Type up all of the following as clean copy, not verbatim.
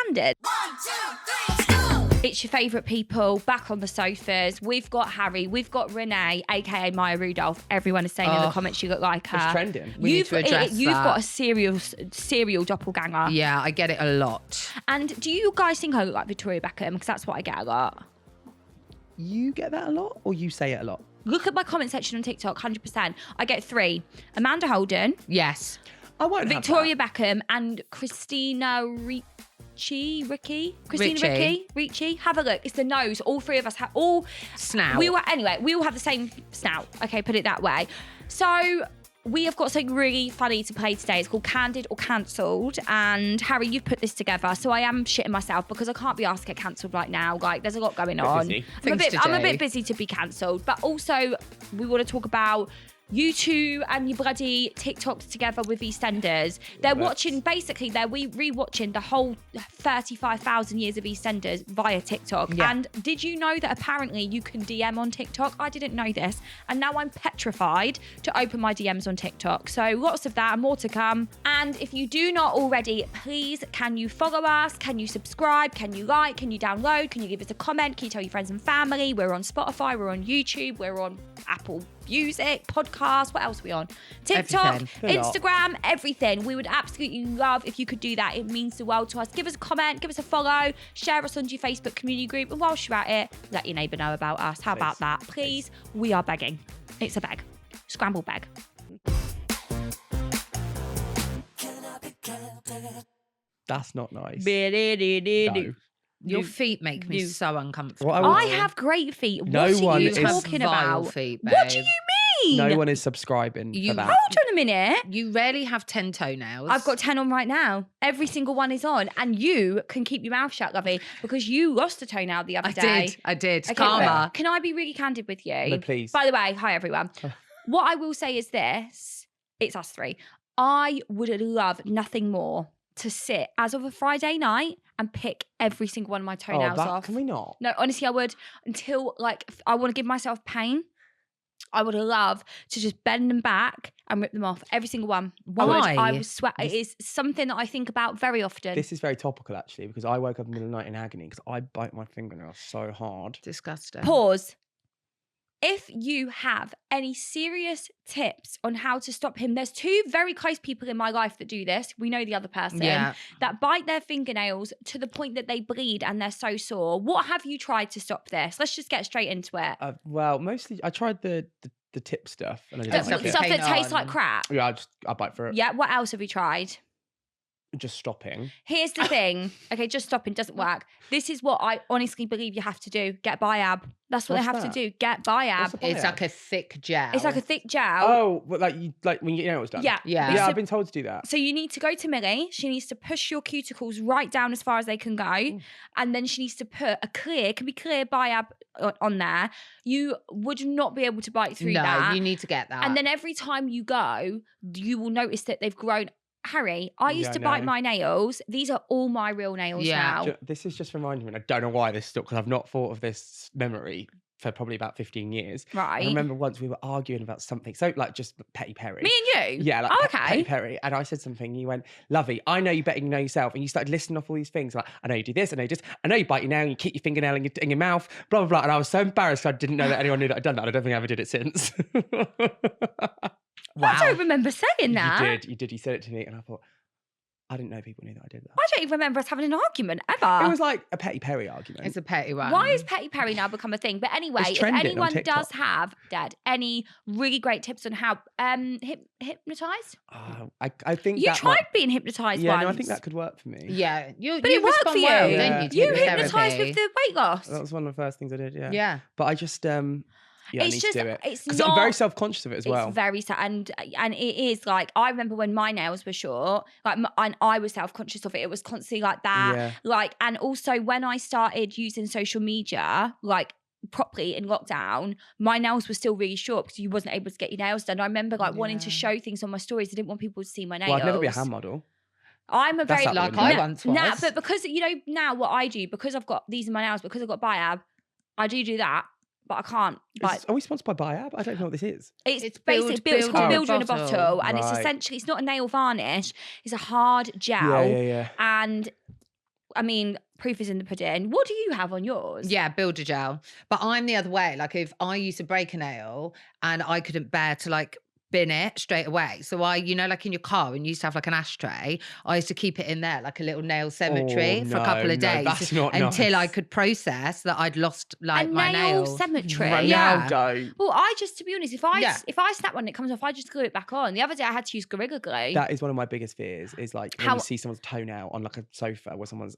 Candid. 1, 2, 3, go! It's your favourite people back on the sofas. We've got Harry, we've got Reneé, aka Maya Rudolph. Everyone is saying in the comments you look like her. It's trending. We need to address You've that. got a serial doppelganger. Yeah, I get it a lot. And do you guys think I look like Victoria Beckham? Because that's what I get a lot. You get that a lot, or you say it a lot? Look at my comment section on TikTok, 100%. I get 3. Amanda Holden, Yes. I won't Victoria Beckham, and Christina Ricci. Have a look. It's the nose. All 3 of us have all Snout. We all have the same snout. Okay, put it that way. So we have got something really funny to play today. It's called Candid or Cancelled. And Harry, you've put this together. So I am shitting myself because I can't be asked to get cancelled right now. Like, there's a lot going on. Busy. I'm a bit busy to be cancelled. But also, we want to talk about you two and your bloody TikToks together with EastEnders. They're rewatching the whole 35,000 years of EastEnders via TikTok. Yeah. And did you know that apparently you can DM on TikTok? I didn't know this. And now I'm petrified to open my DMs on TikTok. So lots of that and more to come. And if you do not already, please, can you follow us? Can you subscribe? Can you like? Can you download? Can you give us a comment? Can you tell your friends and family? We're on Spotify. We're on YouTube. We're on Apple Music, podcast, what else are we on? TikTok, Everything. Instagram, everything. We would absolutely love if you could do that. It means the world to us. Give us a comment, give us a follow, share us onto your Facebook community group, and whilst you're at it, let your neighbour know about us. How about that? Please, we are begging. It's a beg. Scrambled beg. That's not nice. No. Your feet make me so uncomfortable. What I have great feet. No What are one you is- talking Vile about? feet, What do babe. you mean? No one is subscribing You- for that. Hold on a minute. You rarely have 10 toenails. I've got 10 on right now. Every single one is on. And you can keep your mouth shut, lovey, because you lost a toenail the other day. I did. Okay, Karma. Can I be really candid with you? No, please. By the way, hi everyone. What I will say is this. It's us 3. I would love nothing more to sit as of a Friday night and pick every single one of my toenails off. Can we not? No, honestly, I would until I want to give myself pain. I would love to just bend them back and rip them off, every single one. Why? I would sweat. It is something that I think about very often. This is very topical, actually, because I woke up in the middle of the night in agony because I bite my fingernails so hard. Disgusting. Pause. If you have any serious tips on how to stop him, there's 2 very close people in my life that do this. We know the other person. Yeah. That bite their fingernails to the point that they bleed and they're so sore. What have you tried to stop this? Let's just get straight into it. Well, mostly I tried the tip stuff and I didn't Stuff like it. Stuff that Paint tastes on. like crap. Yeah, I bite for it. Yeah, what else have you tried? Just stopping. Here's the thing. Okay, just stopping doesn't work. This is what I honestly believe you have to do. Get Biab. That's what What's they have that? to do. Get Biab. What's the It's Biab? like a thick gel. It's like a thick gel. Oh, but like when you know it's done. Yeah. Yeah. Yeah, So- I've been told to do that. So you need to go to Millie. She needs to push your cuticles right down as far as they can go. And then she needs to put a clear, can be clear Biab on there. You would not be able to bite through No, that. you need to get that. And then every time you go, you will notice that they've grown. Harry, I used Yeah, to I bite know. my nails. These are all my real nails Yeah. now. This is just reminding me, and I don't know why this stuck, because I've not thought of this memory for probably about 15 years. Right. I remember once we were arguing about something, so like just Petty Perry. Me and you? Yeah, like Oh, Petty okay. Perry. And I said something, and you went, Lovey, I know you better than you know yourself. And you started listing off all these things. Like, I know you do this, I know you do this. I know you bite your nail, and you keep your fingernail in your mouth, blah, blah, blah. And I was so embarrassed I didn't know that anyone knew that I'd done that. I don't think I ever did it since. wow. I don't remember saying that. You did. You said it to me, and I thought, I didn't know people knew that I did that. I don't even remember us having an argument ever. It was like a Petty Perry argument. It's a petty one. Why has Petty Perry now become a thing? But anyway, It's if trending on anyone TikTok. does have, Dad, any really great tips on how hypnotised? I think You that tried might- being hypnotised Yeah, once. no, I think that could work for me. Yeah. But you it worked for respond you. well, Yeah. don't You to hypnotised therapy. with the weight loss. That was one of the first things I did, yeah. Yeah. But I just, I It's need just, to do it. it's Because I'm not. very self-conscious of it as well. It's very sad, and it is like I remember when my nails were short, like and I was self-conscious of it. It was constantly like that, Yeah. like, and also when I started using social media, like properly in lockdown, my nails were still really short because you wasn't able to get your nails done. I remember like wanting to Yeah. show things on my stories. I didn't want people to see my nails. Well, I'd never be a hand model. I'm a That's very like I once Nah, was. but because now what I do, because I've got these in my nails, because I've got Biab, I do that. But I can't. Like, Are we sponsored by Biab? I don't know what this is. it's build- basically it's build called in a build you in a bottle. bottle, and it's Right. essentially it's not a nail varnish. It's a hard gel, Yeah. and I mean, proof is in the pudding. What do you have on yours? Yeah, builder gel. But I'm the other way. Like if I used to break a nail and I couldn't bear to like bin it straight away. So I, like in your car when you used to have like an ashtray, I used to keep it in there like a little nail cemetery for a couple of days that's not until I nice. could process that I'd lost like A my nail nail. cemetery. Yeah. Ronaldo. Well, I just, to be honest, if I snap one and it comes off, I just glue it back on. The other day I had to use Gorilla Glue. That is one of my biggest fears. Is like when you see someone's toenail on like a sofa where someone's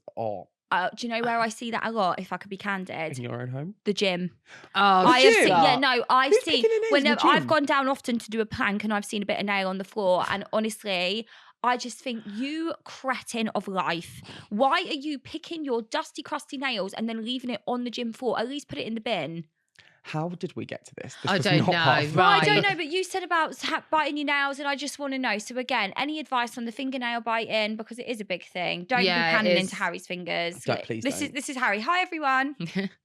do you know where I see that a lot? If I could be candid, in your own home. the gym. Oh, I have seen, stop. yeah, no, I've Who's seen picking their nails in the whenever I've gym? gone down often to do a plank and I've seen a bit of nail on the floor, and honestly, I just think, you cretin of life. Why are you picking your dusty, crusty nails and then leaving it on the gym floor? At least put it in the bin. How did we get to this? I was don't not know, part of- Well, I Right. don't know, but you said about biting your nails, and I just want to know. So again, any advice on the fingernail biting, because it is a big thing. Don't Yeah, be it panning is. into Harry's fingers. Don't, please this don't. is Harry. Hi everyone.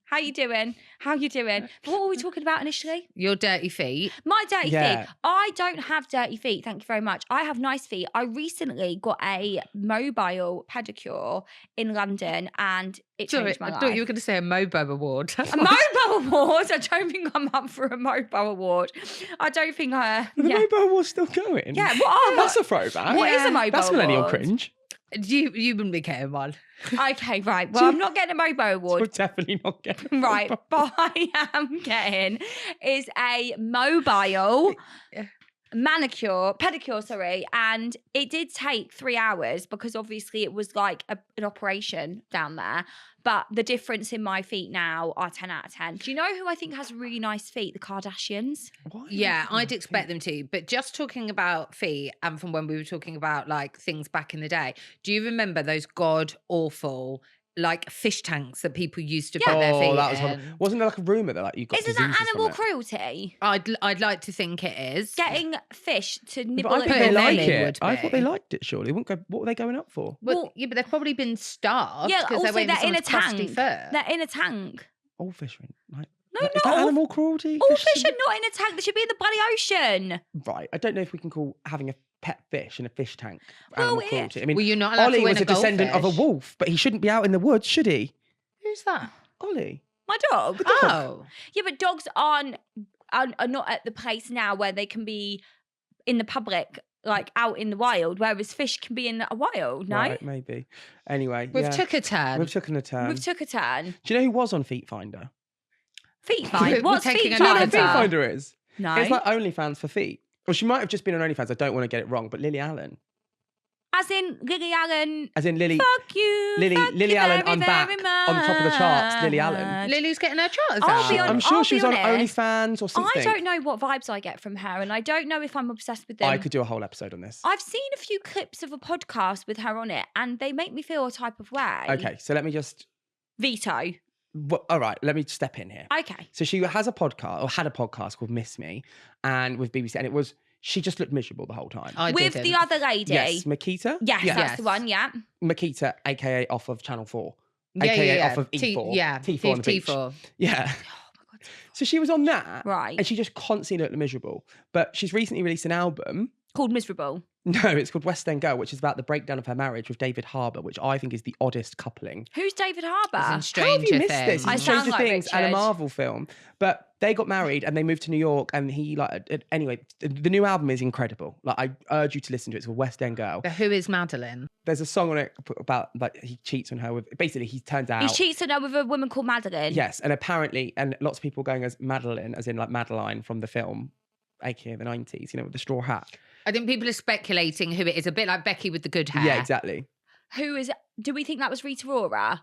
How you doing? How you doing? What were we talking about initially? Your dirty feet. My dirty Yeah. feet. I don't have dirty feet. Thank you very much. I have nice feet. I recently got a mobile pedicure in London, and it changed my I life. thought you were going to say a Mobo award. A mobile award? I don't think I'm up for a mobile award. I don't think I. The Yeah. mobile was still going. Yeah, what are That's a throwback. What is Yeah. a mobile That's millennial award? cringe. You wouldn't be getting one. Okay, right. Well, I'm not getting a mobile We're award. definitely not getting Right, but I am getting is a mobile pedicure, sorry, and it did take 3 hours because obviously it was like an operation down there. But the difference in my feet now are 10 out of 10. Do you know who I think has really nice feet? The Kardashians. Why? Yeah, I'd expect them to. But just talking about feet, and from when we were talking about like things back in the day, do you remember those god awful like fish tanks that people used to put their feet that was in? horrible. Wasn't there like a rumour that like you got Isn't that diseases from animal it? cruelty? I'd like to think it is. Getting fish to But nibble I at think put they in your there like it it. would I thought be. they liked it. Surely, they wouldn't go. What were they going up for? Well, yeah, but they've probably been starved. Yeah, 'cause also they're waiting for they're in a someone's crusty tank. foot. They're in a tank. All fish are in. Like, No, is not that all. animal cruelty? All fish are not in a tank. They should be in the bloody ocean. Right. I don't know if we can call having a pet fish in a fish tank Well, animal cruelty. I mean, Well, you're not allowed Ollie to win was a descendant of a goldfish. wolf, but he shouldn't be out in the woods, should he? Who's that? Ollie. My dog. Oh, Yeah, but dogs are not at the place now where they can be in the public, like out in the wild, whereas fish can be in the wild, no? Right, maybe. Anyway, we've yeah. took a turn. We've taken a turn. We've took a turn. Do you know who was on Feet Finder? Feet We're find. What's taking feet Do you know another what Feet turn. finder? Finder is? No. It's like OnlyFans for feet. Well, she might have just been on OnlyFans. I don't want to get it wrong, but Lily Allen. As in Lily Allen. As in Lily. Fuck you. Lily fuck Lily you Allen, very, I'm back very on top of the charts. Lily much. Allen. Lily's getting her trotters I'll out. be I'm sure I'll she be was on honest. OnlyFans or something. I don't know what vibes I get from her, and I don't know if I'm obsessed with them. I could do a whole episode on this. I've seen a few clips of a podcast with her on it, and they make me feel a type of way. Okay, so let me just. Veto. All right, let me step in here. Okay. So she has a podcast, or had a podcast called Miss Me, and with BBC, and it was she just looked miserable the whole time. I With didn't. the other lady. Yes, Makita. Yes, Yeah. that's the one, yeah. Makita, aka off of Channel 4, Yeah, aka yeah, yeah. off of E4. yeah, T4 on the beach. T4. Yeah. Oh my God. So she was on that, Right. and she just constantly looked miserable. But she's recently released an album. Called Miserable. No, it's called West End Girl, which is about the breakdown of her marriage with David Harbour, which I think is the oddest coupling. Who's David As in Harbour? How have Stranger you missed Things. this? I It's sound Stranger like Things and a Richard. Marvel film. But they got married and they moved to New York, and he anyway, the new album is incredible. Like, I urge you to listen to it. It's called West End Girl. But who is Madeline? There's a song on it about like he cheats on her with basically he turns out He cheats on her with a woman called Madeline. yes, and apparently and lots of people going as Madeline, as in like Madeline from the film, aka the 90s, with the straw hat. I think people are speculating who it is, a bit like Becky with the good hair. Yeah, exactly. Who is? Do we think that was Rita Ora?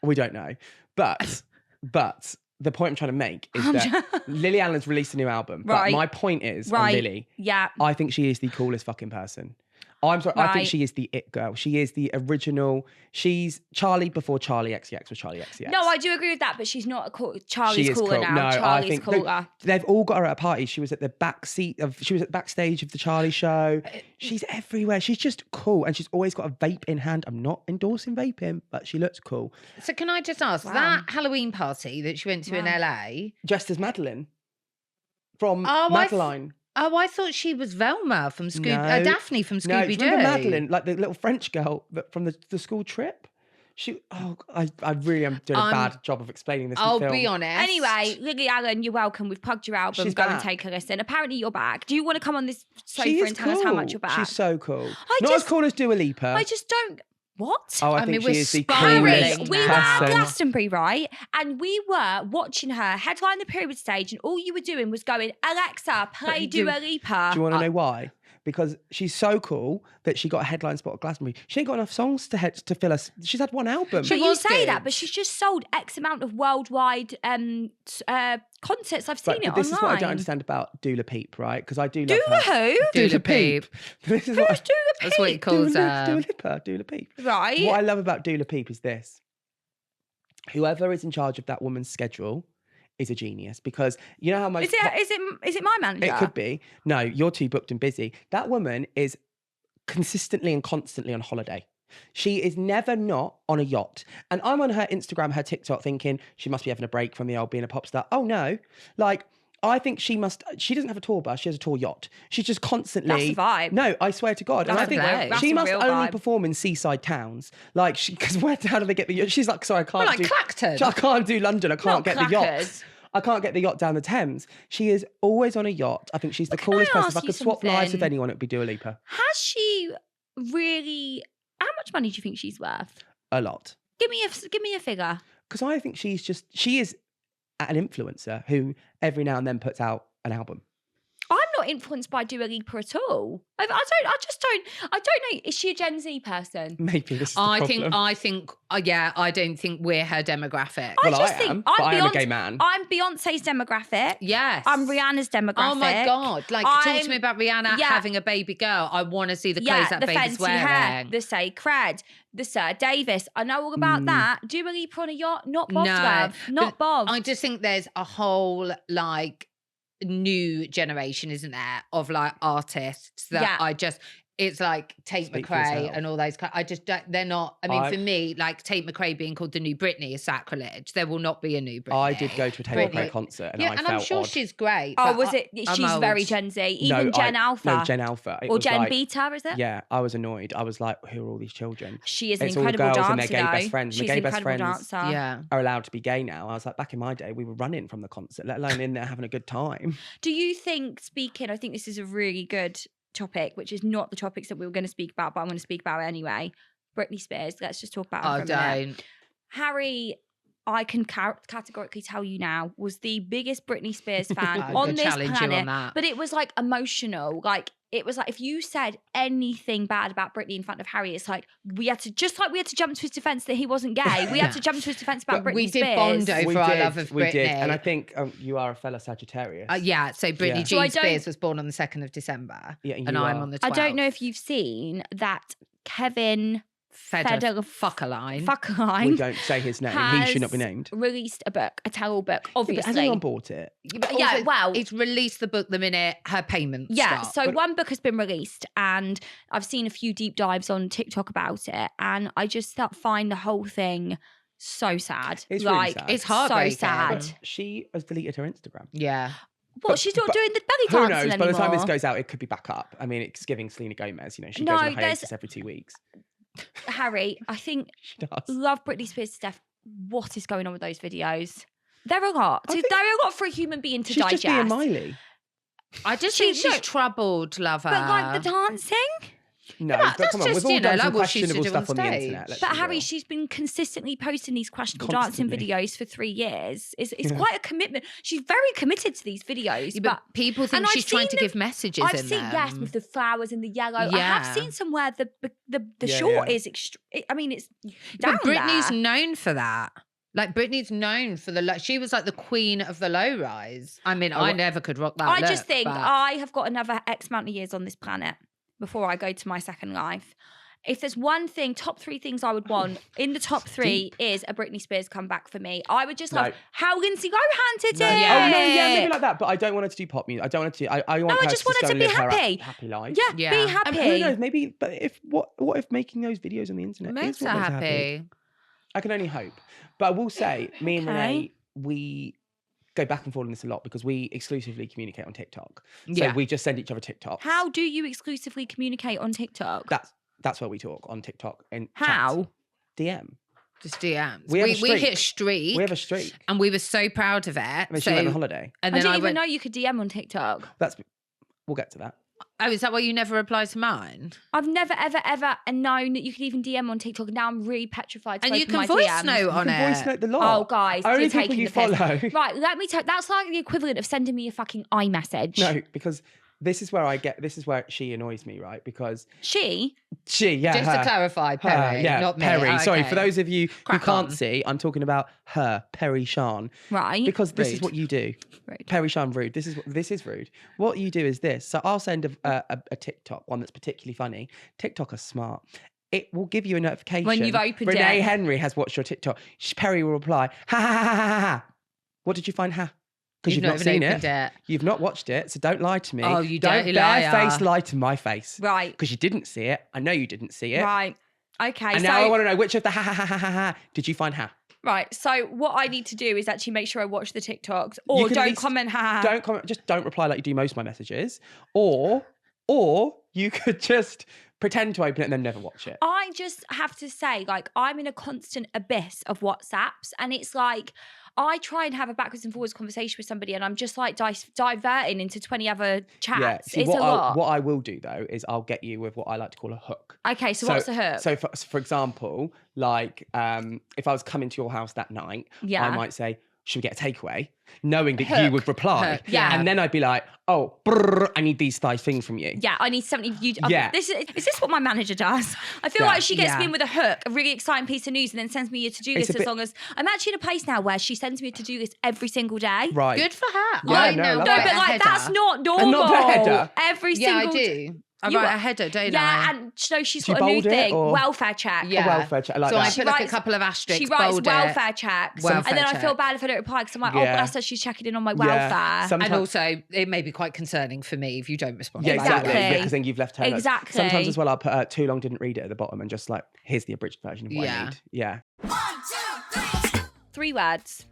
We don't know. But the point I'm trying to make is that Lily Allen's released a new album. Right. But my point is Right. on Lily, Yeah. I think she is the coolest fucking person. I'm sorry, I think Right. she is the it girl. She is the original. She's Charlie before Charlie XCX was Charlie XCX. No, I do agree with that, but she's not a cool. Charlie's She is cooler cool. now. No, I Charlie's think cooler. they've all got her at parties. She was at the she was at the backstage of the Charlie show. She's everywhere. She's just cool, and she's always got a vape in hand. I'm not endorsing vaping, but she looks cool. So can I just ask, Wow. that Halloween party that she went to in Wow. LA? Dressed as Madeline from Oh, Madeline. I thought she was Velma from No. Daphne from No, do Scooby you Doo. remember Madeline, like the little French girl from the school trip? I really am doing a bad job of explaining this. I'll film. be honest. Anyway, Lily Allen, you're welcome. We've plugged your album. She's Go and back. take a listen. Apparently, you're back. Do you want to come on this sofa She is and tell us how much you're back? She's so cool. I Not just- as cool as Dua Lipa. I just don't. What? Oh, I I think mean, she we're is the spiraling coolest now. We were at person. Glastonbury, right? And we were watching her headline the period stage, and all you were doing was going, Alexa, play Dua Lipa. Do you want to know why? Because she's so cool that she got a headline spot at Glastonbury. She ain't got enough songs to fill us. She's had one album. But you was say good. that, but she's just sold X amount of worldwide concerts. I've seen But it this online. is what I don't understand about Dula Peep, right? Because I do love Dula her. who? Dula Peep. This is Who's what Dula Peep? That's what he calls Dua Lipa, Dula Peep. Right. What I love about Dula Peep is this. Whoever is in charge of that woman's schedule is a genius, because you know how most... Is it my manager? It could be. No, you're too booked and busy. That woman is consistently and constantly on holiday. She is never not on a yacht. And I'm on her Instagram, her TikTok, thinking she must be having a break from the old being a pop star. Oh no. Like, I think she doesn't have a tour bus, she has a tour yacht. She's just constantly... That's the vibe. No, I swear to God. And I That's think the vibe. That's she a must real only vibe. perform in seaside towns. Like, because how do they get the yacht? She's like, sorry, I can't Well, like do... Clacton. I can't do London, I can't Not get the yacht. Clackers. I can't get the yacht down the Thames. She is always on a yacht. I think she's the Can coolest I person. If I ask you could swap lives with something? anyone, it would be Dua Lipa. Has she really... How much money do you think she's worth? A lot. Give me a figure. Because I think she is an influencer who every now and then puts out an album. I'm not influenced by Dua Lipa at all. I don't know. Is she a Gen Z person? Maybe this is the I problem. think, I don't think we're her demographic. Well, I just I think am, but I am a gay man. I'm Beyonce's demographic. Yes. I'm Rihanna's demographic. Oh my God. Like, talk to I'm- me about Rihanna yeah. having a baby girl. I want to see the clothes that the baby's fancy wearing. hair, the say cred, the Sir Davis. I know all about that. Dua Lipa on a yacht, not Bob's love. Not but Bob. I just think there's a whole like new generation, isn't there, of like artists that Yeah. it's like Tate Speak for McRae yourself. and all those kind. I just don't, they're not. I mean, for me, like Tate McRae being called the new Britney is sacrilege. There will not be a new Britney. I did go to a Tate Britney. McRae concert and Yeah, I and felt I'm sure odd. she's great. Oh, but was it? I'm She's very old. Gen Z. Even Gen Alpha. No, Gen Alpha. It or was Gen like, Beta, is it? Yeah, I was annoyed. I was like, who are all these children? She is an It's all the incredible girls dancer. and their gay best though. friends. She's The gay an best incredible friends dancer. Yeah. Are allowed to be gay now. I was like, back in my day, we were running from the concert, let alone in there having a good time. Do you think, I think this is a really good topic, which is not the topics that we were going to speak about, but I'm going to speak about it anyway. Britney Spears. Let's just talk about her Oh, for a minute. don't. Harry, I can categorically tell you now, was the biggest Britney Spears fan I'm on gonna this challenge you planet. on that. But it was like emotional. Like, it was like if you said anything bad about Britney in front of Harry, it's like we had to jump to his defense that he wasn't gay. We had to jump to his defense about But Britney we did Spears. bond over We our did, love of we did. Britney. And I think you are a fellow Sagittarius. Yeah, so Britney Yeah. Jean So I don't- Spears was born on the 2nd of December. Yeah, and you I'm are. on the 12th. I don't know if you've seen that Kevin Federer Fuckerline. We Fuckline don't say his name. He has should not be named. released a book, a tell-all book, Yeah, but obviously. has anyone bought it? But Yeah, also, well- it's released the book the minute her payments Yeah, start. so But- one book has been released and I've seen a few deep dives on TikTok about it and I just find the whole thing so sad. It's really like, sad. It's so heartbreaking. sad. But she has deleted her Instagram. Yeah. What, But- she's not but doing the belly Who dancing knows? anymore? By the time this goes out, it could be back up. I mean, it's giving Selena Gomez. You know, she No, goes on there's- hiatus every 2 weeks. Harry, I think, She does. love Britney Spears to death. What is going on with those videos? They're a lot. I think- They're a lot for a human being to She's digest. just being Miley. I just She- think she's no, troubled, lover. But like the dancing? No, but but come on, that's we've just, all you know, done some like what she used to questionable do on stuff on the stage. internet. let's But be Harry, real. she's been consistently posting these questionable dancing Constantly. videos for 3 years. It's Yeah. quite a commitment. She's very committed to these videos. Yeah, but but people think and I've she's trying to seen give messages I've in seen, them. yes, with the flowers and the yellow. I Yeah. have seen somewhere the Yeah, short yeah. is I mean, it's down But Britney's there. known for that. Like Britney's known for she was like the queen of the low rise. I mean, I never could rock that. I look, just think but- I have got another X amount of years on this planet before I go to my second life. If there's one thing, top 3 things I would want in the top 3 is a Britney Spears comeback for me. I would just love No. how Lindsay Lohan did it. Oh no, yeah, maybe Yeah. like that. But I don't want her to do pop music. I don't want her to. I want I her just to want her go to and be live her happy. happy life. Yeah, Yeah. be And happy. And who knows? Maybe. But what if making those videos on the internet makes is what her makes her happy. I can only hope. But I will say, me and Okay. Reneé, we go back and forth on this a lot because we exclusively communicate on TikTok. So Yeah. we just send each other TikToks. How do you exclusively communicate on TikTok? That's where we talk on TikTok and How? chat. DM. Just DMs. We have a We hit a streak. streak. We have a streak. And we were so proud of it. I mean, she went on holiday. And I then didn't even know you could DM on TikTok. We'll get to that. Oh, is that why you never replied to mine? I've never, ever known that you could even DM on TikTok. Now I'm really petrified to And you open can my voice DMs. note on You can voice it. note the lot. Oh, guys, Only you're people taking you the piss. follow. Right, let me tell you, that's like the equivalent of sending me a fucking iMessage. No, because this is where she annoys me, right? Because She? yeah, Just her. to clarify, Perrie, yeah, not me. Perrie. Oh, Sorry, okay. for those of you Crack who can't on. see, I'm talking about her, Perrie Sean. Right. Because this is Rude. what you do. Rude. Perrie Sean rude. This is rude. What you do is this. So I'll send a TikTok, one that's particularly funny. TikTok are smart. It will give you a notification. When you've opened Reneé it. Henry has watched your TikTok. Perrie will reply, ha ha ha ha ha. What did you find, ha? Because you've not even seen opened it. You've not watched it, so don't lie to me. Oh, you don't dirty liar. bare-faced lie to my face. Right. Because you didn't see it. I know you didn't see it. Right. Okay. And so, now I want to know which of the ha ha ha ha ha ha did you find ha? right. So what I need to do is actually make sure I watch the TikToks or can at don't least- comment. Don't comment. Just don't reply like you do most of my messages. Or you could just pretend to open it and then never watch it. I just have to say, like, I'm in a constant abyss of WhatsApps, and it's like I try and have a backwards and forwards conversation with somebody, and I'm just like diverting into 20 other chats. Yeah. See, It's what a lot. what I will do though is I'll get you with what I like to call a hook. Okay, so what's the hook? So for example, like if I was coming to your house that night, Yeah. I might say, should we get a takeaway? Knowing that you Hook. would reply. Hook, yeah. And then I'd be like, oh, brrr, I need these five things from you. Yeah, I need something. Yeah. Is this what my manager does? I feel Yeah. like she gets me Yeah. in with a hook, a really exciting piece of news, and then sends me a to-do It's list a as bit- long as I'm actually in a place now where she sends me a to-do list every single day. Right. Good for her. Yeah, I no, now love No, that. but write a like header. that's not normal. not the header? Every Yeah, single I do. I You write got- a header, don't Yeah, I? and so she's Do you got a new bold it, thing, or- welfare check. Yeah. A welfare check. I like So I that. put like a writes- couple of asterisks, She writes bold it. welfare checks, Welfare and then I feel check. bad if I don't reply because I'm like, oh, Yeah. bless her, she's checking in on my Yeah. welfare. Sometimes- And also, it may be quite concerning for me if you don't respond. Yeah, to my exactly. Exactly. Yeah, because then you've left her. notes. Exactly. Sometimes as well, I'll put too long didn't read it at the bottom and just like, here's the abridged version of what I Yeah. need. Yeah. 3 words: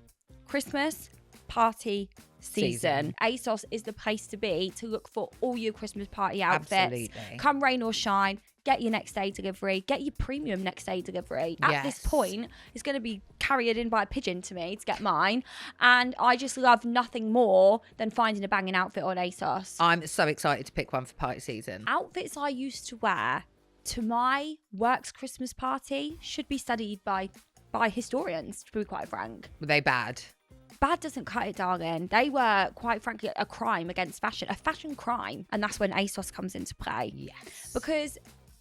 Christmas party season. ASOS is the place to be to look for all your Christmas party outfits. Absolutely. Come rain or shine, get your next day delivery, get your premium next day delivery. At this Yes. point, it's going to be carried in by a pigeon to me to get mine. And I just love nothing more than finding a banging outfit on ASOS. I'm so excited to pick one for party season. Outfits I used to wear to my work's Christmas party should be studied by historians, to be quite frank. Were they bad? Bad doesn't cut it, darling. They were, quite frankly, a crime against fashion, a fashion crime. And that's when ASOS comes into play. Yes. Because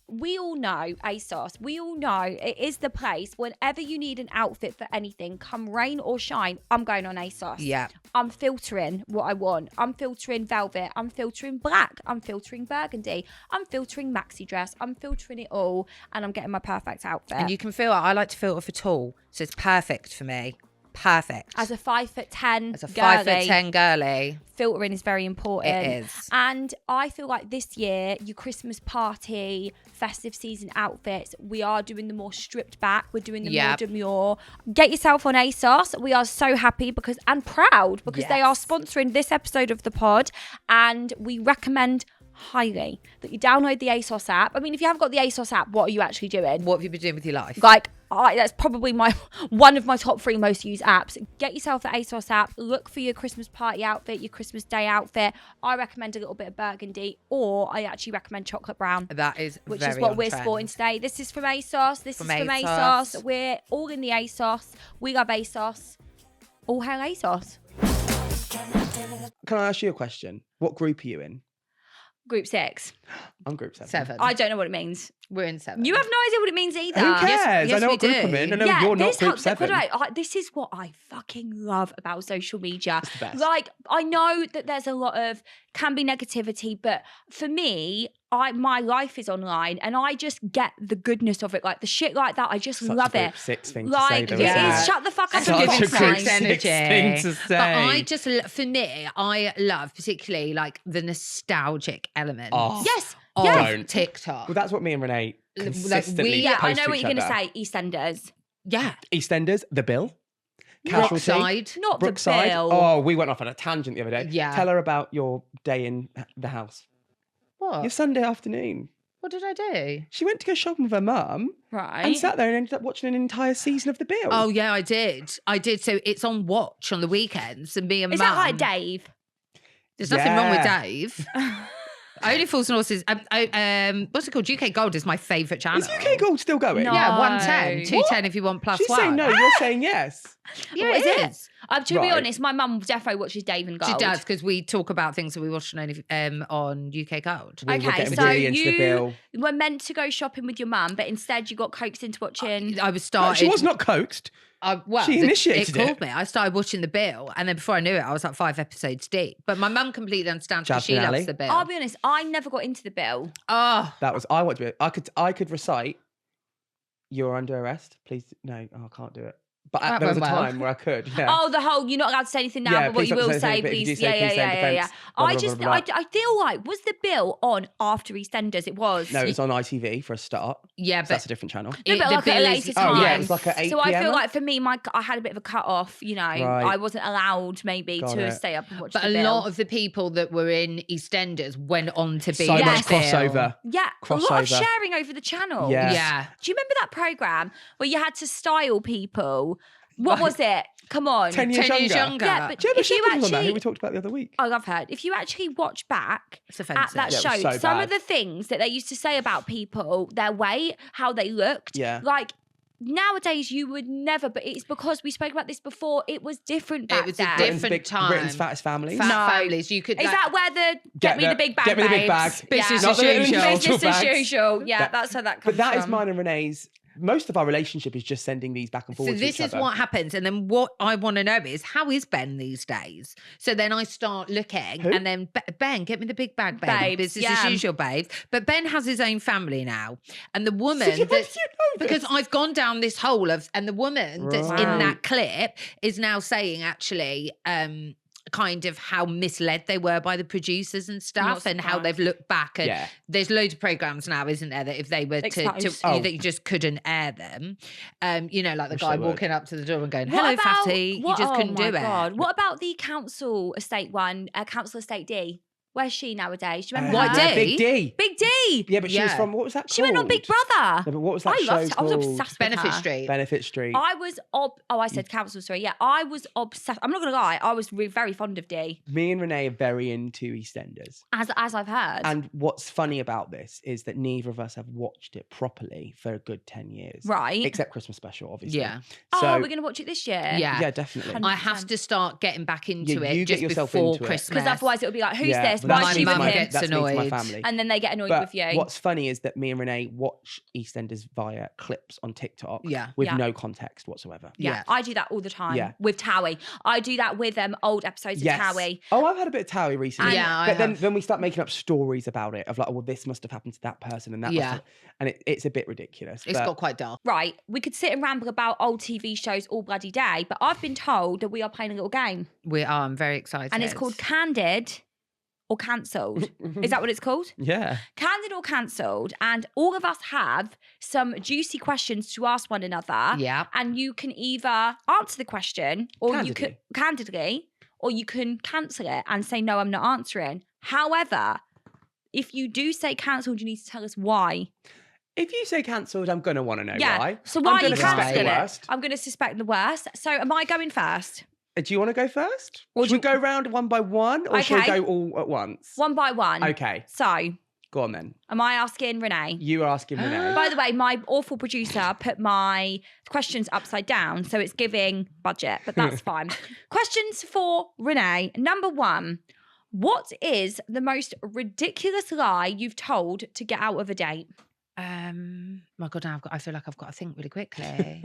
we all know ASOS, we all know it is the place whenever you need an outfit for anything, come rain or shine, I'm going on ASOS. Yeah. I'm filtering what I want. I'm filtering velvet. I'm filtering black. I'm filtering burgundy. I'm filtering maxi dress. I'm filtering it all, and I'm getting my perfect outfit. And you can feel, I like to filter for tall, so it's perfect for me. Perfect. As a 5'10", As a girly, 5'10" girly. filtering is very important. It is. And I feel like this year, your Christmas party, festive season outfits, we are doing the more stripped back. We're doing the more Yep. demure. Get yourself on ASOS. We are so happy and proud because they are Yes. sponsoring this episode of the pod. And we recommend highly that you download the ASOS app. I mean, if you haven't got the ASOS app, what are you actually doing? What have you been doing with your life? Like, that's probably one of my top 3 most used apps. Get yourself the ASOS app. Look for your Christmas party outfit, your Christmas day outfit. I recommend a little bit of burgundy, or I actually recommend chocolate brown, That is which very is what on we're trend. sporting today. This is from ASOS. This From is from ASOS. ASOS. We're all in the ASOS. We love ASOS. All hail ASOS. Can I ask you a question? What group are you in? Group 6. I'm group 7. 7. I don't know what it means. We're in 7. You have no idea what it means either. Who cares? yes, I know we what group do. I'm in. I know you're not group 7. This is what I fucking love about social media. It's the best. Like, I know that there's a lot of can be negativity, but for me, my life is online, and I just get the goodness of it. Like the shit like that, I just Such love a it. group 6 thing Like, to say, though, it isn't Yeah. is. Shut the fuck up Such and a give group me six time. energy. thing to say. But I just, for me, I love particularly like the nostalgic element Oh. Yes. of Yes. Don't. TikTok. Well, that's what me and Reneé consistently Yeah, I post know to what each you're going to other. say. EastEnders. Yeah. EastEnders, The Bill, Casualty, Brookside. Not Brookside. the bill. Oh, we went off on a tangent the other day. Yeah. Tell her about your day in the house. What? Your Sunday afternoon. What did I do? She went to go shopping with her mum Right. and sat there and ended up watching an entire season of The Bill. Oh, yeah, I did. So it's on watch on the weekends and me and Is Mum. that like Dave? There's nothing wrong with Yeah. Dave. Only Fools and Horses. What's it called? UK Gold is my favourite channel. Is UK Gold still going? No. Yeah, 110, What? 210 if you want plus She's one. saying no, you're saying yes. Yeah, What it is it? is. To be Right. honest, my mum defo watches Dave and Gold. She does because we talk about things that we watch on UK Gold. We were Okay, getting so really into The you Bill. were meant to go shopping with your mum, but instead you got coaxed into watching. I was No, started. she was not coaxed. She initiated it. Called me. I started watching The Bill, and then before I knew it, I was like 5 episodes deep. But my mum completely understands because she Jasmine loves Ali. The Bill. I'll be honest, I never got into The Bill. Oh, I want to be. I could recite. You're under arrest. Please, no, I can't do it. But That there was a went well. time where I could. Yeah. Oh, the whole you're not allowed to say anything now, Yeah, but what please you don't will say say, anything, but if you please. do say, please say in defence, blah, I blah, just, blah, blah. I feel like was The Bill on after EastEnders? It was. No, it's on ITV for a start. yeah, So but that's a different channel. No, but The like at a Bill later is- time. Oh yeah, it was like at 8 So I PM. feel like for me, I had a bit of a cut off. You know, Right. I wasn't allowed maybe Got to it. stay up and watch But The a Bill. lot of the people that were in EastEnders went on to be so in much The Bill. crossover. Yeah, a lot of Crossover. sharing over the channel. Yeah. Yeah. Do you remember that program where you had to style people? What was it? Come on. 10 years 10 years younger. younger. Yeah, but Gemma if you Shepherd was on that, who actually, we talked about the other week. oh, I've heard. If you actually watch back It's at offensive. that Yeah, it show, was so some bad. of the things that they used to say about people, their weight, how they looked, Yeah. like nowadays you would never. But it's because we spoke about this before. It was different back It was a then. different time. Britain's fattest families. Fat No. families. You could. Is like, that where the get me the big bag, Get me the big babes? bag. Business Yeah. as usual. Business as bags. usual. Yeah, That- that's where that comes But that is from. mine and Renee's. Most of our relationship is just sending these back and forth. So this is what happens, and then what I want to know is how is Ben these days? So then I start looking, Who? and then Ben, get me the big bag, baby. Babes, Business yeah. as usual, babe. But Ben has his own family now, and the woman How did that's you know because this? I've gone down this hole of, and the woman that's in Right. that clip is now saying actually, kind of how misled they were by the producers and stuff, Not and how surprised. they've looked back. And Yeah. theres loads of programs now, isn't there, that if they were to Exposed. Oh. that you just couldn't air them. You know, like the Wish guy they would. walking up to the door and going, What "Hello, about- fatty," what- you just couldn't oh do my it. God. What about the council estate one? Council estate D. Where's she nowadays? Do you remember White her? D? Big D. Big D. Yeah, but she was Yeah. from, what was that She went on Big called? Brother. No, but what was that I show loved it. I was called? obsessed with Benefit her. Street. Benefit Street. I was I said council, sorry. Yeah, I was obsessed. I'm not gonna lie, I was very fond of D, Me and Reneé are very into EastEnders. as I've heard. And what's funny about this is that neither of us have watched it properly for a good 10 years. Right. Except Christmas special, obviously. Yeah. So, oh, we're gonna watch it this year. Yeah. yeah, definitely. 100%. I have to start getting back into Yeah, it you get just yourself before into it. Christmas. Because otherwise it'll be like, who's Yeah, this? but Why that's is my she me with mum to him? gets that's me to my annoyed. family. And then they get annoyed But with you. what's funny is that me and Reneé watch EastEnders via clips on TikTok Yeah. with Yeah. no context whatsoever. Yeah, Yeah. I do that all the time Yeah. with Towie. I do that with old episodes of Towie. Oh, I've had a bit of Towie recently. Yeah, I but then have. we start making up stories about it of like, well, this must have happened to that person and that Yeah. must have, and it's a bit ridiculous. It's but got quite dark. Right, we could sit and ramble about old TV shows all bloody day, but I've been told that we are playing a little game, We are. I'm very excited. and it's called Candid or Cancelled. Is that what it's called? yeah. Candid or Cancelled, and all of us have some juicy questions to ask one another. Yeah. And you can either answer the question or you can candidly, or you can cancel it and say, no, I'm not answering. However, if you do say cancelled, you need to tell us why. If you say cancelled, I'm going to want to know Yeah. why. So why I'm are you gonna suspect the cancelling it? worst. I'm going to suspect the worst. So am I going first? Do you want to go first? Or Should do we go round one by one or should we Okay. go all at once? One by one. Okay, So go on then. am I asking Reneé? You are asking Reneé. By the way, my awful producer put my questions upside down, so it's giving budget, but that's fine. Questions for Reneé. Number one, what is the most ridiculous lie you've told to get out of a date? My God, now I feel like I've got to think really quickly.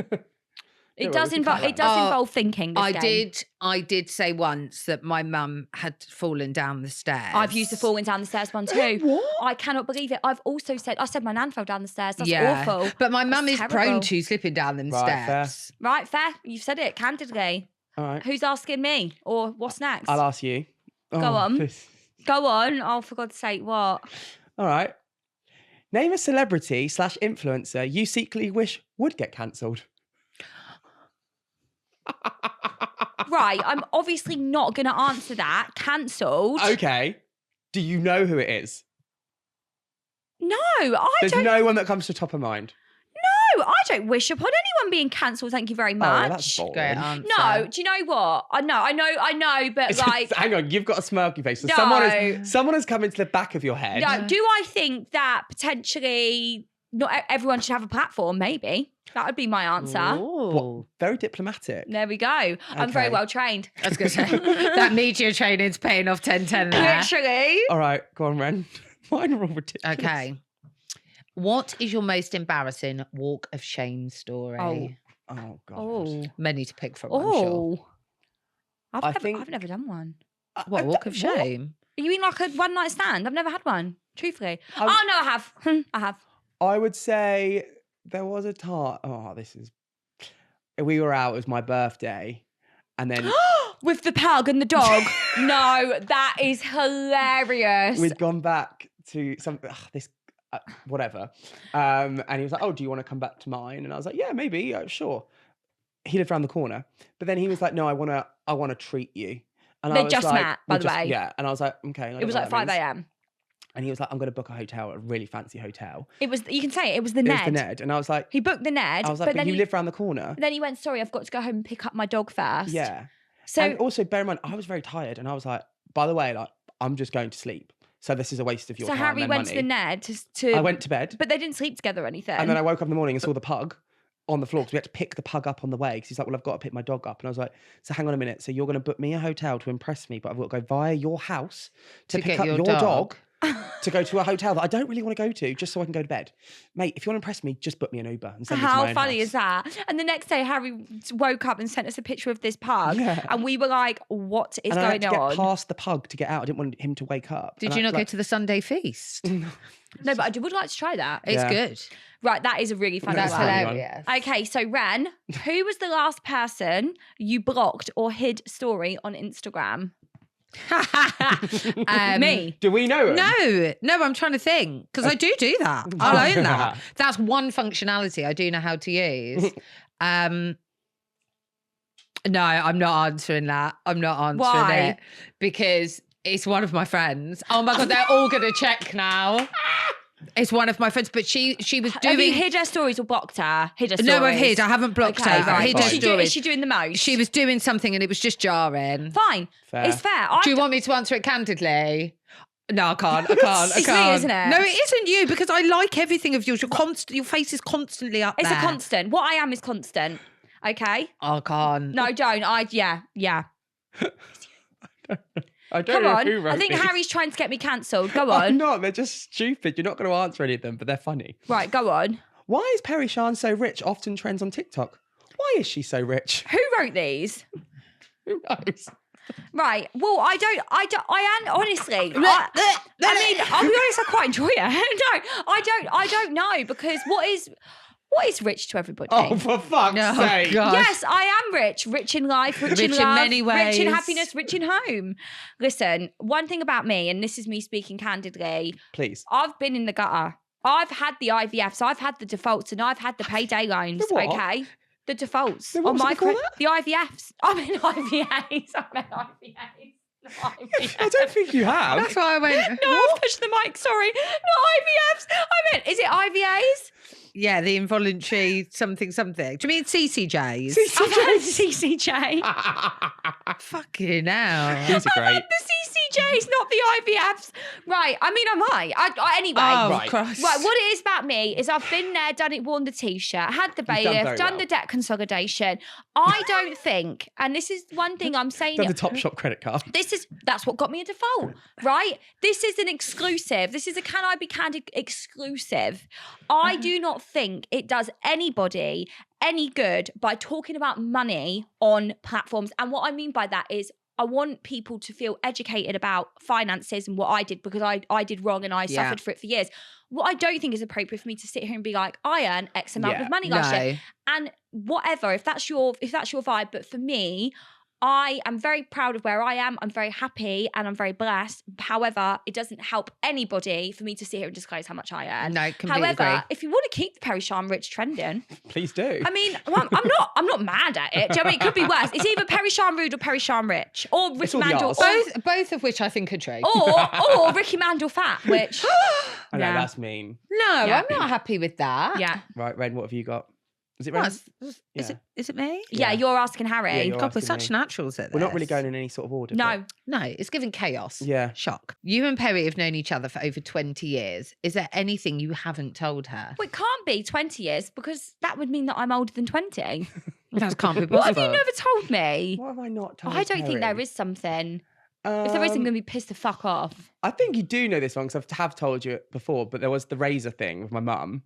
It Don't does worry, we can involve. cut It that. does Oh, involve thinking. This game. I did say once that my mum had fallen down the stairs. I've used the falling down the stairs one too. What? I cannot believe it. I've also said. I said my nan fell down the stairs. That's Yeah. awful. But my mum is That's prone terrible. to slipping down them Right, fair. steps. Right, fair. You've said it candidly. All right. Who's asking me, or what's next? I'll ask you. Go Oh, on. please. Go on. Oh, for God's sake, what? All right. Name a celebrity / influencer you secretly wish would get cancelled. Right, I'm obviously not going to answer that. Cancelled. Okay. Do you know who it is? No, I There's don't. no one that comes to top of mind. No, I don't wish upon anyone being cancelled. Thank you very much. Oh, that's boring. Great answer. No, do you know what? I know, but like, Hang on, you've got a smirky face. So No. someone has come into the back of your head. no. Do I think that potentially not everyone should have a platform? Maybe that would be my answer. Ooh. Very diplomatic. There we go. I'm very Okay. well trained. I was going to say, that media training's paying off 10-10 there. Literally. All right, go on, Ren. Mine are all ridiculous. Okay. What is your most embarrassing walk of shame story? Oh, God. Oh. Many to pick from, I'm sure. Oh. I've think- never done one. What, walk of shame? You mean like a one night stand? I've never had one. Truthfully. I- Oh no, I have. I have. I would say there was a time. We were out. It was my birthday, and then With the pug and the dog. No, that is hilarious. we'd gone back to whatever. And he was like, "Oh, do you want to come back to mine?" And I was like, "Yeah, maybe, sure." He lived around the corner, but then he was like, "No, I want to treat you." And They I was just like, met, by the way. Yeah, and I was like, "Okay." I don't It was know like what 5 that means. a.m. And he was like, "I'm going to book a hotel, a really fancy hotel." It was, you can say it was the It Ned. was the Ned, and I was like, He booked the Ned. "I was like, but but then you he, live around the corner." then he went, sorry, I've got to go home and pick up my dog first. Yeah. So And also, bear in mind, I was very tired, and I was like, "By the way, like, I'm just going to sleep, so this is a waste of your so time Harry and went money." to the Ned to I went to bed, but they didn't sleep together or anything. and then I woke up in the morning and saw the pug on the floor because we had to pick the pug up on the way. Because he's like, "Well, I've got to pick my dog up," and I was like, "So hang on a minute. So you're going to book me a hotel to impress me, but I've got to go via your house to pick get up your your dog. dog." To go to a hotel that I don't really want to go to, just so I can go to bed. Mate, if you want to impress me, just book me an Uber and send me to my How own funny house. is that? And the next day, Harry woke up and sent us a picture of this pug, Yeah. and we were like, "What is And I had going to on?" get past the pug to get out. I didn't want him to wake up. Did And you I, not go like, to the Sunday feast? No, but I would like to try that. It's Yeah. good. Right, that is a really funny That's one. funny. hilarious. Okay, so Ren, who was the last person you blocked or hid story on Instagram? Me. Do we know him? No, I'm trying to think because I do that. I'll own that. That's one functionality I do know how to use. No, I'm not answering that. I'm not answering Why? it because it's one of my friends. Oh my God, they're all going to check now. It's one of my friends, but she was Have you doing. hid her stories or blocked her? Hid her stories? No, I've hid. I haven't blocked Okay, her. right. I hid fine. her Is stories. she doing the most? She was doing something and it was just jarring. Fine. Fair. It's fair. Do you want me to answer it candidly? No, I can't. I can't. I It's me, can't. isn't it? No, it isn't you because I like everything of yours. Your face is constantly up It's there. a constant. What I am is constant. Okay? I can't. No, don't. Yeah. I don't Come know on. who wrote I think these. Harry's trying to get me cancelled. Go I'm on. not. They're just stupid. You're not going to answer any of them, but they're funny. Right, go on. Why is Perrie Sian so rich? Often trends on TikTok. Why is she so rich? Who wrote these? Who knows? Right. Well, I am honestly. I mean, I'll be honest. I quite enjoy it. No, I don't know because what is rich to everybody? Oh, for fuck's No, sake! God. Yes, I am rich in life, rich in Rich in love, many rich in ways. happiness, rich in home. Listen, one thing about me, and this is me speaking candidly, Please. I've been in the gutter. I've had the IVFs, I've had the defaults, and I've had the payday loans. The what? Okay, the defaults The what on was it my called? the IVFs. I'm in IVAs. I'm in IVAs. I don't think you have. That's why I went. No, I pushed the mic. Sorry, not IVFs. I meant, is it IVAs? Yeah, the involuntary something. Do you mean CCJs? I've had CCJ. Fucking hell. These are great. The CCJs, not the IVFs. Right. I mean, I might. Anyway. Oh, Right. Christ. Right, what it is about me is I've been there, done it, worn the t-shirt, had the done bailiff, very done well. the debt consolidation. I don't think, and this is one thing I'm saying, Done the Topshop credit card. that's what got me a default, right? This is an exclusive. This is a Can I Be Candid exclusive. I do not think it does anybody any good by talking about money on platforms. And what I mean by that is I want people to feel educated about finances and what I did because I did wrong and I Yeah. suffered for it for years. What I don't think is appropriate for me to sit here and be like, I earn X amount Yeah. of money last year. No. And whatever, if that's your vibe, but for me, I am very proud of where I am. I'm very happy and I'm very blessed. However, it doesn't help anybody for me to sit here and disclose how much I earn. No, completely However, agree. if you want to keep the Perrie Charm Rich trending, Please do. I mean, well, I'm not mad at it. Do you know what I mean? It could be worse. It's either Perrie Charm Rude or Perrie Charm Rich, or Ricky all the Mandel, arse. Both of which I think are true. or Ricky Mandel Fat, which I know, yeah. that's mean. No, Yeah. I'm not happy with that. yeah. Right, Ren, what have you got? Is it What? Ren? Is it me? Yeah, you're asking Harry. Yeah, you're God, we're asking such me. naturals at this. We're not really going in any sort of order. No, No, it's given chaos. Yeah. Shock. You and Perrie have known each other for over 20 years. Is there anything you haven't told her? well, it can't be 20 years because that would mean that I'm older than 20. That can't be What have possible. you never told me? What have I not told I don't think there Perrie? is something. If there is, I'm going to be pissed the fuck off. I think you do know this one because I have told you it before, but there was the razor thing with my mum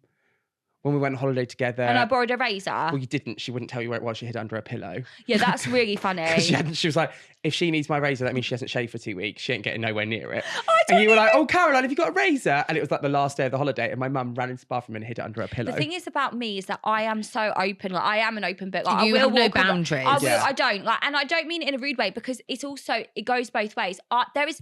when we went on holiday together. And I borrowed a razor. Well, you didn't. She wouldn't tell you where it was. She hid it under a pillow. Yeah, that's really funny. She was like, if she needs my razor, that means she hasn't shaved for 2 weeks. She ain't getting nowhere near it. I And you were like, oh, Caroline, have you got a razor? And it was like the last day of the holiday. And my mum ran into the bathroom and hid it under a pillow. The thing is about me is that I am so open. Like I am an open book. Like, You I will have no walk around- boundaries. I will. Yeah. I don't. Like, and I don't mean it in a rude way because it's also it goes both ways.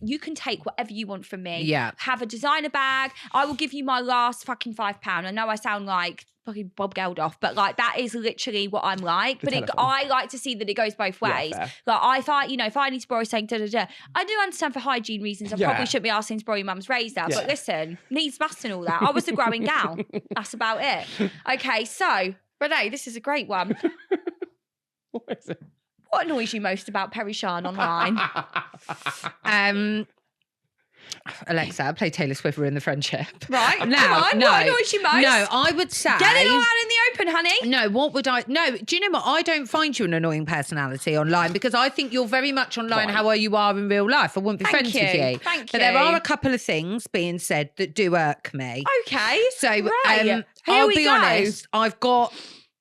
You can take whatever you want from me. Yeah. Have a designer bag. I will give you my last fucking £5. I know I sound like fucking Bob Geldof, but like that is literally what I'm like. But telephone. I like to see that it goes both Yeah, ways. fair. Like if I need to borrow something, I do understand for hygiene reasons. I Yeah. probably shouldn't be asking to borrow your mum's razor. Yeah. But listen, needs must and all that. I was a growing gal. That's about it. Okay, so Reneé, this is a great one. What is it? What annoys you most about Perrie Charm online? Alexa, play Taylor Swift, We're in the Friendship. Right, come Now, on, no, what annoys you most? No, I would say... Get it all out in the open, honey. No, what would I... No, do you know what? I don't find you an annoying personality online because I think you're very much online Right. how you are in real life. I wouldn't be Thank friends with you. you. Thank But there are you. a couple of things being said that do irk me. Okay, So, right. Here I'll we be go. honest, I've got...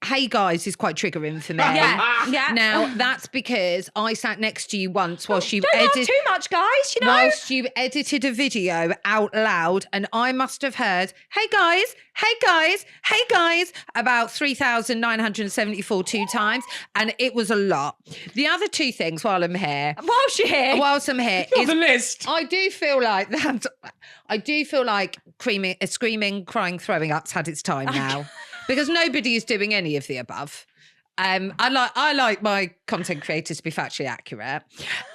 Hey guys is quite triggering for me. Yeah. Now, that's because I sat next to you once whilst you Don't laugh edited... too much, guys. You know. Whilst you edited a video out loud, and I must have heard, hey guys, hey guys, hey guys, about 3,974 times, and it was a lot. The other two things while I'm here, Whilst you're here, whilst I'm here, Not is the list. I do feel like that. I do feel like screaming, crying, throwing up's had its time now, because nobody is doing any of the above. I like my content creators to be factually accurate.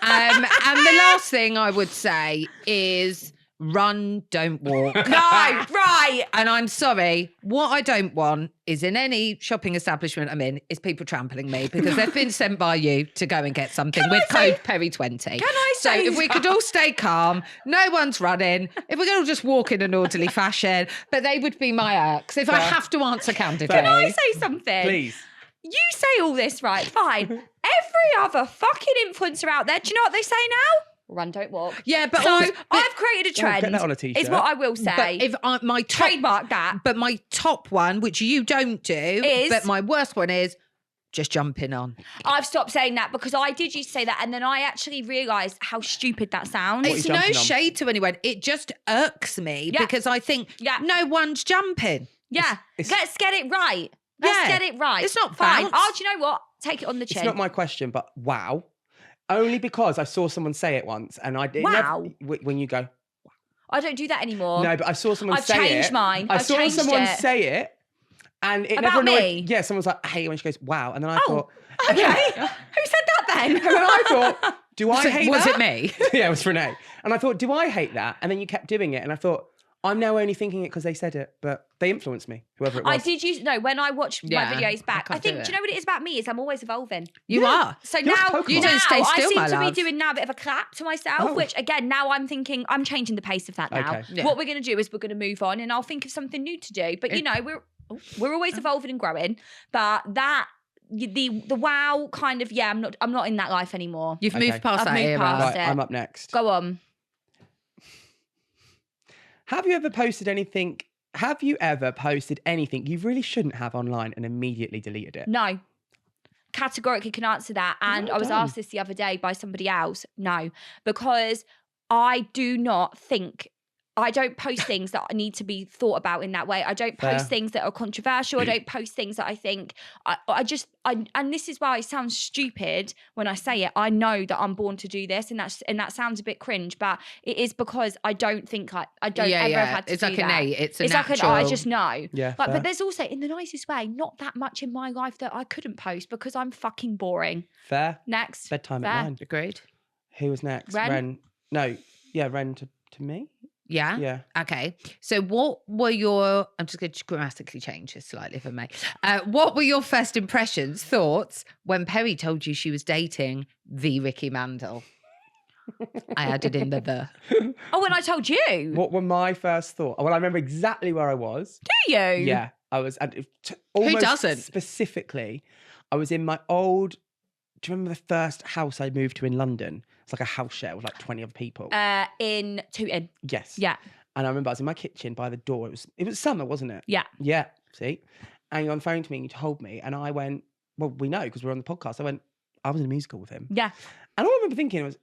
And the last thing I would say is run, don't walk. no, right. And I'm sorry, what I don't want is in any shopping establishment I'm in is people trampling me because they've been sent by you to go and get something with code Perrie20. Can I So say if we could all stay calm, no one's running, if we could all just walk in an orderly fashion, but they would be my irks if I have to answer candidly. Can I say something? Please. You say all this, right? Fine. Every other fucking influencer out there, do you know what they say now? Run, don't walk. Yeah, but So also- I've created a Oh, get trend. that on a t-shirt. Is what I will say. But if my top, Trademark that. but my top one, which you don't do, Is- but my worst one is just jumping on. I've stopped saying that because I did used to say that, and then I actually realised how stupid that sounds. What are It's you no jumping on? shade to anyone. It just irks me Yeah. because I think Yeah. no one's jumping. Yeah, It's- let's get it right. Let's Yeah. get it right. It's not fine. bounce. Oh, do you know what? Take it on the chin. It's not my question, but wow. Only because I saw someone say it once and I did. Wow. When you go, I don't do that anymore. no, but I saw someone I've say it. changed mine. I I've saw changed someone it. say it and it About never annoyed. me? Yeah, someone was like, hey, when she goes, wow. And then I thought, Okay. Who said that then? and then I thought, do I hate Was that? it me? Yeah, it was Reneé. And I thought, do I hate that? And then you kept doing it. And I thought, I'm now only thinking it because they said it, but they influenced me, whoever it was. I did use when I watched Yeah, my videos back. I I can't think do do it. you know what it is about me is I'm always evolving. You are. So You're now, Pokemon. You don't stay I still, seem my to be love. doing now a bit of a clap to myself, Oh. which again, now I'm thinking I'm changing the pace of that now. Okay. Yeah. What we're going to do is we're going to move on, and I'll think of something new to do. But you know, we're always evolving and growing. But that the wow kind of I'm not in that life anymore. You've Okay. moved past I've that moved era. past Right, it. I'm up next. Go on. Have you ever posted anything you really shouldn't have online and immediately deleted it? No. Categorically can answer that. And Well I was done. asked this the other day by somebody else. No, because I do not think I don't post things that need to be thought about in that way. I don't post things that are controversial. I don't post things that I think and this is why it sounds stupid when I say it. I know that I'm born to do this, and that sounds a bit cringe, but it is because I don't think I don't ever have had to it's do like that. innate. It's like I just know. Yeah, Like, fair. but there's also, in the nicest way, not that much in my life that I couldn't post because I'm fucking boring. Fair. Next. Bedtime Fair. at 9. Agreed. Who was next? Ren? No. Yeah, Ren to me. Yeah. Yeah. Okay. So what were your, I'm just going to grammatically change this slightly if I may. What were your first impressions, thoughts when Perrie told you she was dating the Ricky Mandel? I added in the. Oh, when I told you. What were my first thoughts? Well, I remember exactly where I was. Do you? Yeah, I was. Almost doesn't? Specifically, I was in my old. Do you remember the first house I moved to in London? It's like a house share with like 20 other people. In Tooting. Yes. Yeah. And I remember I was in my kitchen by the door. It was summer, wasn't it? Yeah. Yeah. See? And you're on the phone to me and you told me, and I went, well, we know because we're on the podcast. I went, I was in a musical with him. Yeah. And all I remember thinking was,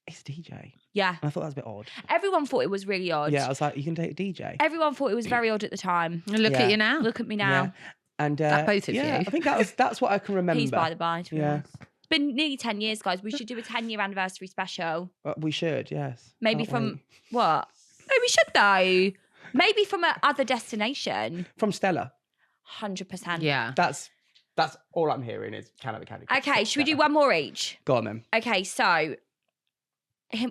it's a DJ. Yeah. And I thought that was a bit odd. Everyone thought it was really odd. Yeah, I was like, you can date a DJ. Everyone thought it was very odd at the time. Look Yeah. at you now. Look at me now. Yeah. And both of yeah, you. I think that's what I can remember. He's by the by, to be Yeah. honest. It's been nearly 10 years, guys. We should do a 10-year anniversary special. We should, yes. Maybe Can't from wait. what? No, we should though. Maybe from another destination. From Stella. 100%. Yeah. That's all I'm hearing is Candid Confessions. Okay, should we do one more each? Go on then. Okay, so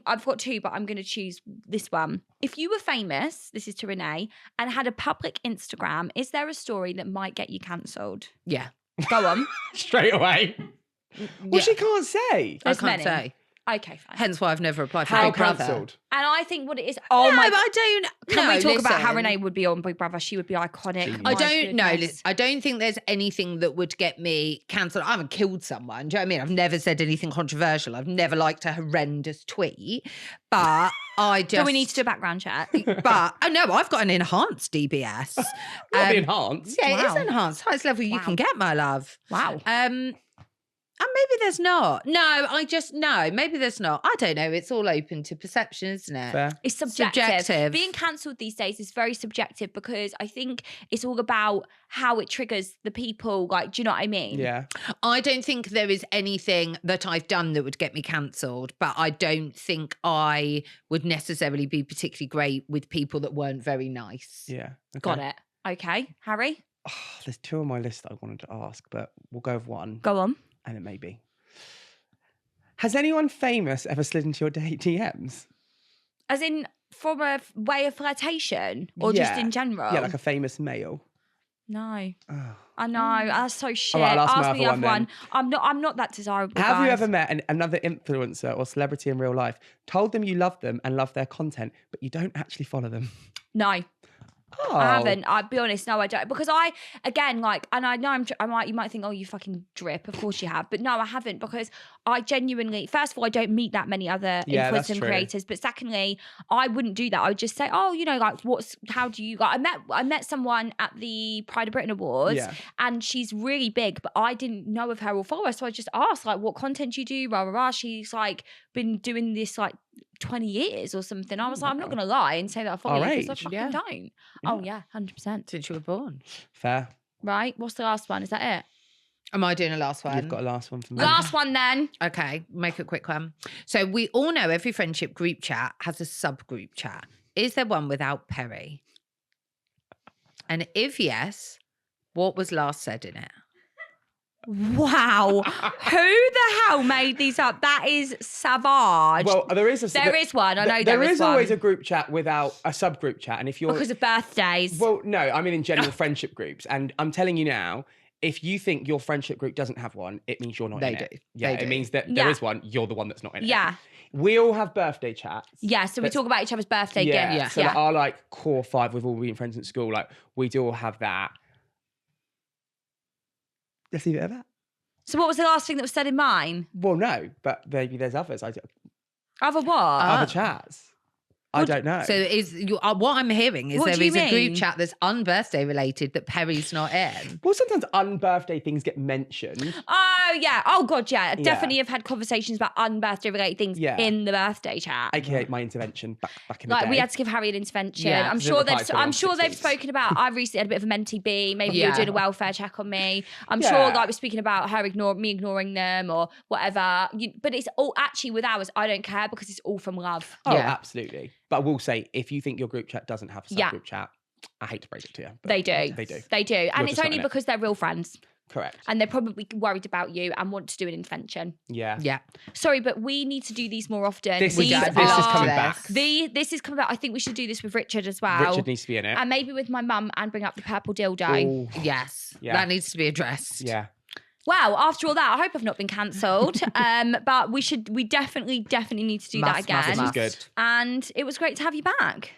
I've got two, but I'm going to choose this one. If you were famous, this is to Reneé, and had a public Instagram, is there a story that might get you cancelled? Yeah. Go on. Straight away. Well, she can't say. I There's can't many. say. Okay, fine. Hence why I've never applied for How Big Brother. cancelled? And I think what it is, Oh my but I don't. Can we talk about how listen. Reneé would be on Big Brother? She would be iconic. Genius. I My don't know. goodness. I don't think there's anything that would get me cancelled. I haven't killed someone. Do you know what I mean? I've never said anything controversial. I've never liked a horrendous tweet. But I just. So we need to do a background check. But oh no, I've got an enhanced DBS. Not the enhanced. Yeah, it is Wow. enhanced. Highest level you Wow. can get, my love. Wow. And maybe there's not. No, maybe there's not. I don't know. It's all open to perception, isn't it? Fair. It's subjective. Subjective. Being cancelled these days is very subjective because I think it's all about how it triggers the people. Like, do you know what I mean? Yeah. I don't think there is anything that I've done that would get me cancelled, but I don't think I would necessarily be particularly great with people that weren't very nice. Yeah. Okay. Got it. Okay. Harry, Oh, there's two on my list that I wanted to ask, but we'll go with one. go on. And it may be. Has anyone famous ever slid into your DMs? As in from a way of flirtation or just Yeah. in general? Yeah, like a famous male. No. Oh. I know. That's so shit. right, I'll ask my Ask me the other other one one. I'm not that desirable. Have you guys. ever met another influencer or celebrity in real life, told them you love them and love their content, but you don't actually follow them? No. Oh. I haven't. I'll be honest. No, I don't. Because again, like, and I know you might think, oh, you fucking drip. Of course you have. But no, I haven't because I genuinely, first of all, I don't meet that many other Yeah, that's influencers and true. creators. But secondly, I wouldn't do that. I would just say, oh, you know, like, how do you, like, I met someone at the Pride of Britain Awards Yeah. and she's really big, but I didn't know of her or follow her. So I just asked, like, what content do you do? Rah, rah, rah. She's like been doing this like 20 years or something. I was like, I'm not Wow. going to lie and say that I follow Our you because I age, fucking yeah. don't. Oh, yeah, 100%. Since you were born. Fair. Right? What's the last one? Is that it? Am I doing a last one? You've got a last one for me. Last one then. Okay, make a quick one. So we all know every friendship group chat has a subgroup chat. Is there one without Perrie? And if yes, what was last said in it? Wow. Who the hell made these up? That is savage. Well, there is one. I know there is is always one. a group chat without a subgroup chat, and if you're Because of birthdays. well, no, I mean in general friendship groups, and I'm telling you now, if you think your friendship group doesn't have one, it means you're not They in do. it. Yeah, They it do. means that Yeah. there is one. You're the one that's not in it. Yeah. We all have birthday chats. Yeah, so we That's- talk about each other's birthday Yeah. gifts. So Yeah. like, our like core five, we've all been friends at school. Like we do all have that. Let's leave it at that. So what was the last thing that was said in mine? Well, no, but maybe there's others. Other what? Other chats. I don't know. So what I'm hearing is What there do you is a group mean? chat that's unbirthday related that Perry's not in. Well, sometimes unbirthday things get mentioned. Oh, yeah. Oh, God, yeah. I definitely have had conversations about unbirthday related things Yeah. in the birthday chat. AKA my intervention back in the Like day. we had to give Harry an intervention. Yeah, I'm didn't sure reply they've. to it I'm on sure 6 they've weeks. spoken about. I recently had a bit of a mentee B. Maybe you were Yeah. doing a welfare check on me. I'm Yeah. sure like we're speaking about her ignoring them or whatever. But it's all actually with ours. I don't care because it's all from love. Oh, Yeah. absolutely. But I will say, if you think your group chat doesn't have a Yeah. subgroup chat, I hate to break it to you. but They do. They do. They do, and You're it's just not only in it. because they're real friends. Correct. And they're probably worried about you and want to do an intervention. Yeah. Yeah. Sorry, but we need to do these more often. This These is are- coming back. This is coming back. I think we should do this with Richard as well. Richard needs to be in it. And maybe with my mum and bring up the purple dildo. Ooh. Yes. Yeah. That needs to be addressed. Yeah. Wow, after all that, I hope I've not been cancelled. But we definitely need to do that Must, again. must, This is must. good. And it was great to have you back.